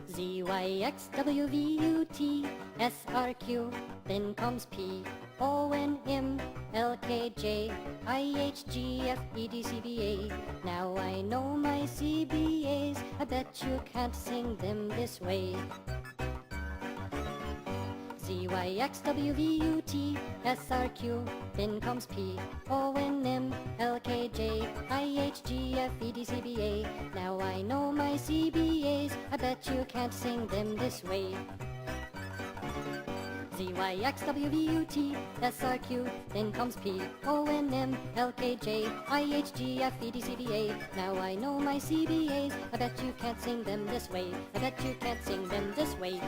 Z, Y, X, W, V, U, T, S, R, Q, then comes P, O, N, M, L, K, J, I, H, G, F, E, D, C, B, A. Now I know my CBAs, I bet you can't sing them this way. Z, Y, X, W, V, U, T, S, R, Q, then comes P, O, N, M, L, K, J, I, H, G, F, E, D, C, B, A. Now I know my CBAs, I bet you can't sing them this way. Z, Y, X, W, V, U, T, S, R, Q, then comes P, O, N, M, L, K, J, I, H, G, F, E, D, C, B, A. Now I know my CBAs, I bet you can't sing them this way. I bet you can't sing them this way.